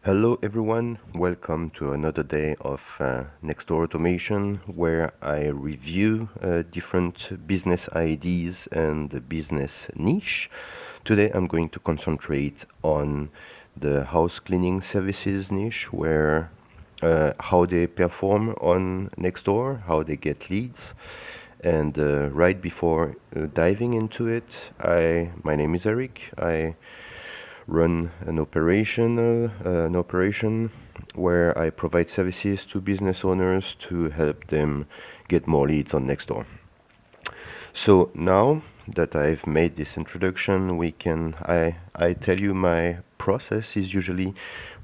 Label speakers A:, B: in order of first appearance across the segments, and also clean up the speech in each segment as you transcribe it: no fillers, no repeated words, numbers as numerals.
A: Hello everyone, welcome to another day of Nextdoor Automation where I review different business ideas and the business niche. Today I'm going to concentrate on the house cleaning services niche where how they perform on Nextdoor, how they get leads. And right before diving into it, my name is Eric. I run an operation where I provide services to business owners to help them get more leads on Nextdoor. So now that I've made this introduction, I tell you my process is usually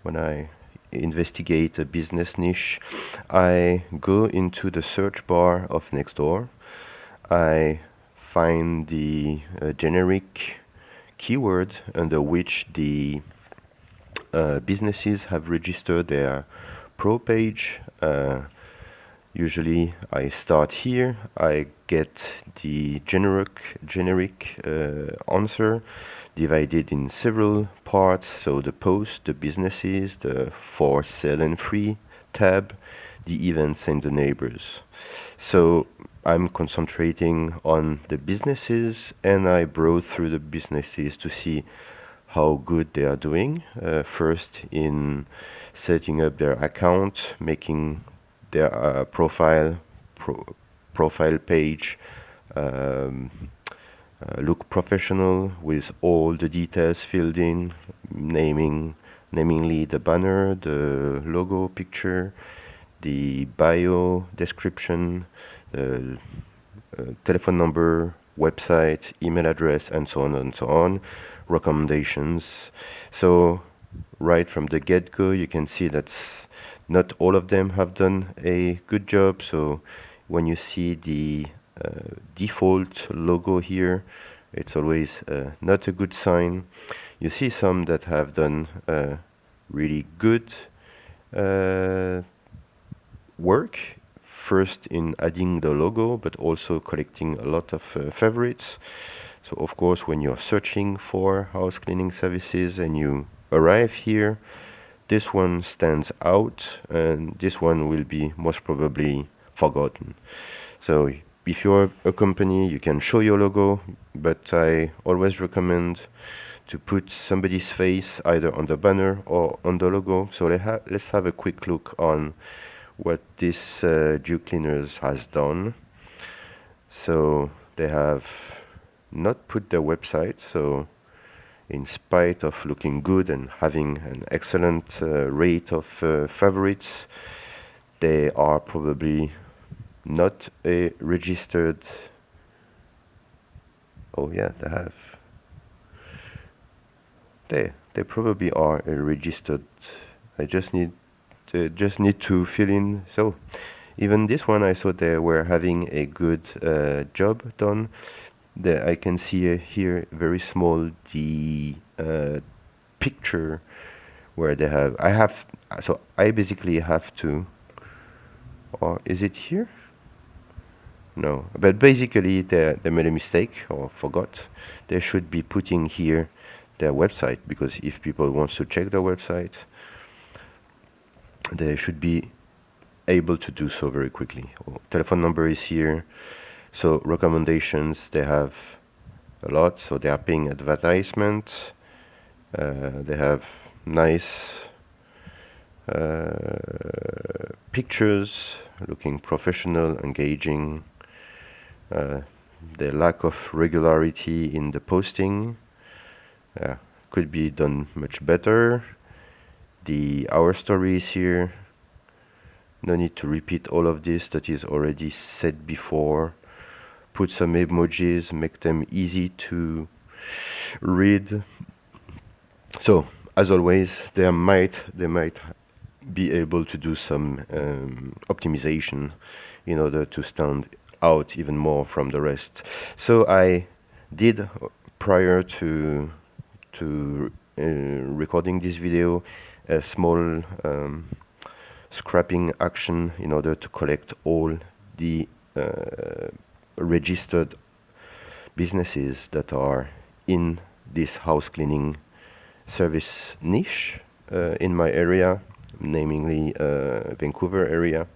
A: when I investigate a business niche, I go into the search bar of Nextdoor. I find the generic keyword under which the businesses have registered their pro page. Usually I start here, I get the generic answer divided in several parts. So the post, the businesses, the for sale and free tab, the events and the neighbors. So I'm concentrating on the businesses and I browse through the businesses to see how good they are doing. First in setting up their account, making their profile page um, look professional with all the details filled in, namely the banner, the logo picture, the bio description, the telephone number, website, email address, and so on and so on, recommendations. So right from the get-go, you can see that not all of them have done a good job. So when you see the default logo here, it's always not a good sign. You see some that have done really good work, first in adding the logo, but also collecting a lot of favorites. So of course, when you're searching for house cleaning services and you arrive here, this one stands out and this one will be most probably forgotten. So if you're a company, you can show your logo, but I always recommend to put somebody's face either on the banner or on the logo. So let's have a quick look on what this GeoCleaners has done. So they have not put their website, so in spite of looking good and having an excellent rate of favorites, they are probably not a registered. Oh yeah, they have. They probably are a registered. I just need to fill in. So even this one, I thought they were having a good job done. I can see here very small the picture where they have. So I basically have to. Or is it here? No, but basically they made a mistake or forgot. They should be putting here their website, because if people want to check their website, they should be able to do so very quickly. Telephone number is here. So recommendations, they have a lot. So they are paying advertisement. They have nice pictures, looking professional, engaging. The lack of regularity in the posting could be done much better. Our story is here. No need to repeat all of this that is already said before. Put some emojis, make them easy to read. So as always, they might be able to do some optimization in order to stand out even more from the rest. So I did, prior to recording this video, a small scrapping action in order to collect all the registered businesses that are in this house cleaning service niche. in my area, namely Vancouver area.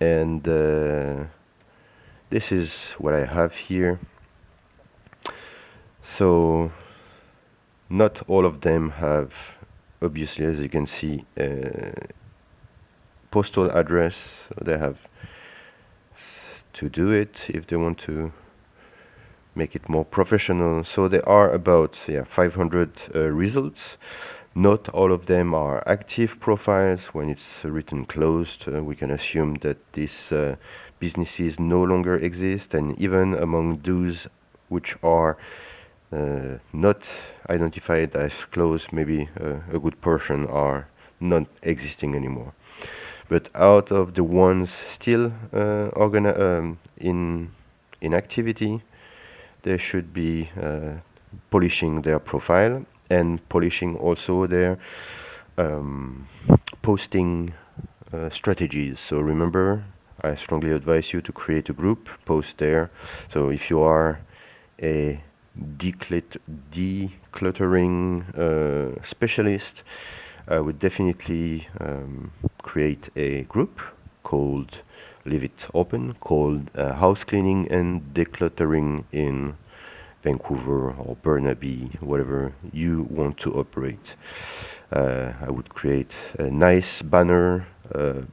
A: And this is what I have here. So not all of them have, obviously, as you can see, postal address. So they have to do it if they want to make it more professional. So there are about 500 results. Not all of them are active profiles. When it's written closed, we can assume that these businesses no longer exist, and even among those which are not identified as closed, maybe a good portion are not existing anymore. But out of the ones still in activity, they should be polishing their profile and polishing also their posting strategies. So remember, I strongly advise you to create a group, post there. So if you are a decluttering specialist, I would definitely create a group called, leave it open, called House Cleaning and Decluttering in Vancouver or Burnaby, whatever you want to operate. I would create a nice banner, no,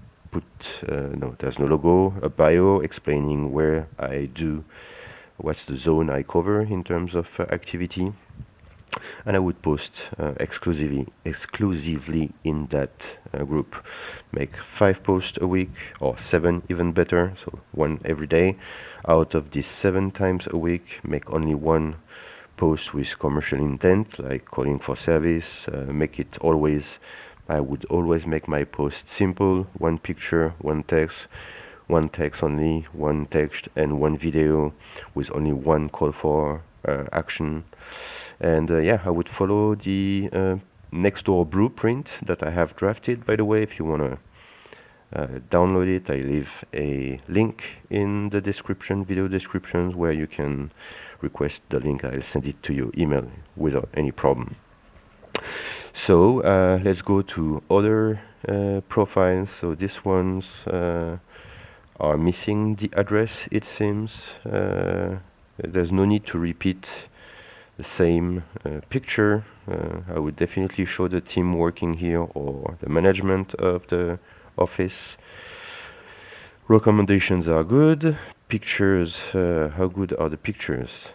A: there's no logo, a bio explaining where I do, what's the zone I cover in terms of activity, and I would post exclusively in that group. Make 5 posts a week, or 7 even better, so 1 every day. Out of these 7 times a week, make only 1 post with commercial intent, like calling for service. Make it always, I would always make my post simple: 1 picture, 1 text, 1 text only, 1 text and 1 video with only 1 call for action. And I would follow the Nextdoor blueprint that I have drafted, by the way. If you want to download it, I leave a link in the description, video descriptions, where you can request the link. I'll send it to your email without any problem. So let's go to other profiles. So these ones are missing the address, it seems. There's no need to repeat the same picture. I would definitely show the team working here or the management of the office. Recommendations are good. Pictures, how good are the pictures?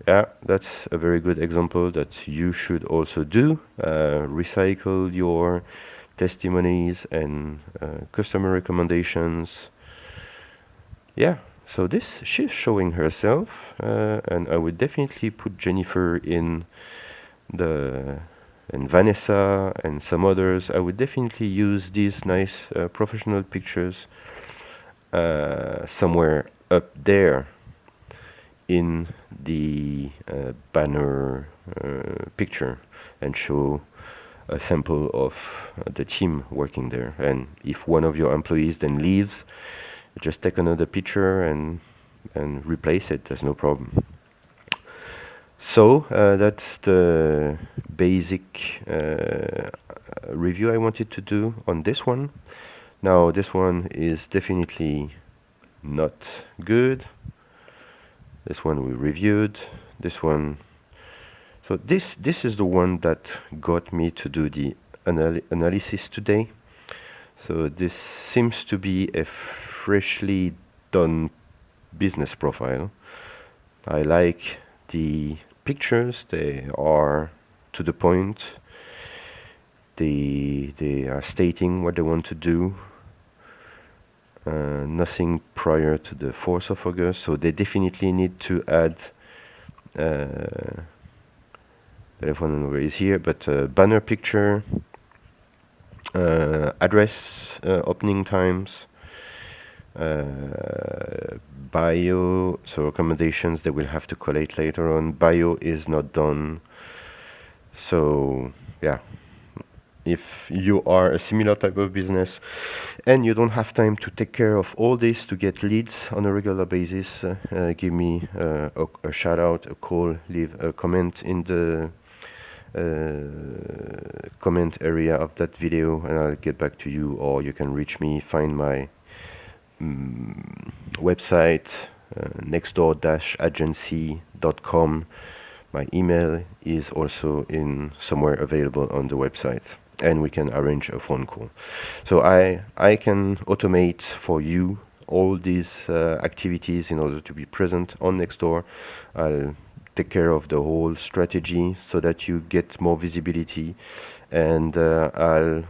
A: Yeah, that's a very good example that you should also do. Recycle your testimonies and customer recommendations. Yeah, so this, she's showing herself, and I would definitely put Jennifer in and Vanessa and some others. I would definitely use these nice professional pictures somewhere up there in the banner picture, and show a sample of the team working there. And if one of your employees then leaves, just take another picture and replace it. There's no problem. So that's the basic review I wanted to do on this one. Now this one is definitely not good. This one we reviewed. This one. So this is the one that got me to do the analysis today. So this seems to be a freshly done business profile. I like the pictures. They are to the point. They are stating what they want to do. Nothing prior to the 4th of August, so they definitely need to add telephone number is here, but banner picture, address, opening times, bio, so recommendations they will have to collate later on. Bio is not done. So yeah, if you are a similar type of business and you don't have time to take care of all this to get leads on a regular basis, give me a shout out, a call, leave a comment in the comment area of that video, and I'll get back to you, or you can reach me, find my website, nextdoor-agency.com. My email is also in somewhere available on the website, and we can arrange a phone call. So I can automate for you all these activities in order to be present on Nextdoor. I'll take care of the whole strategy so that you get more visibility, and I'll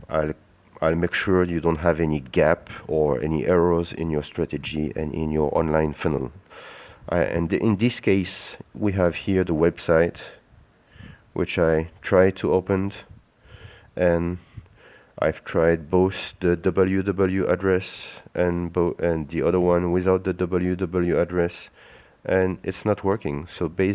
A: I'll make sure you don't have any gap or any errors in your strategy and in your online funnel. And in this case, we have here the website, which I try to open, and I've tried both the www address and the other one without the www address, and it's not working. So basically,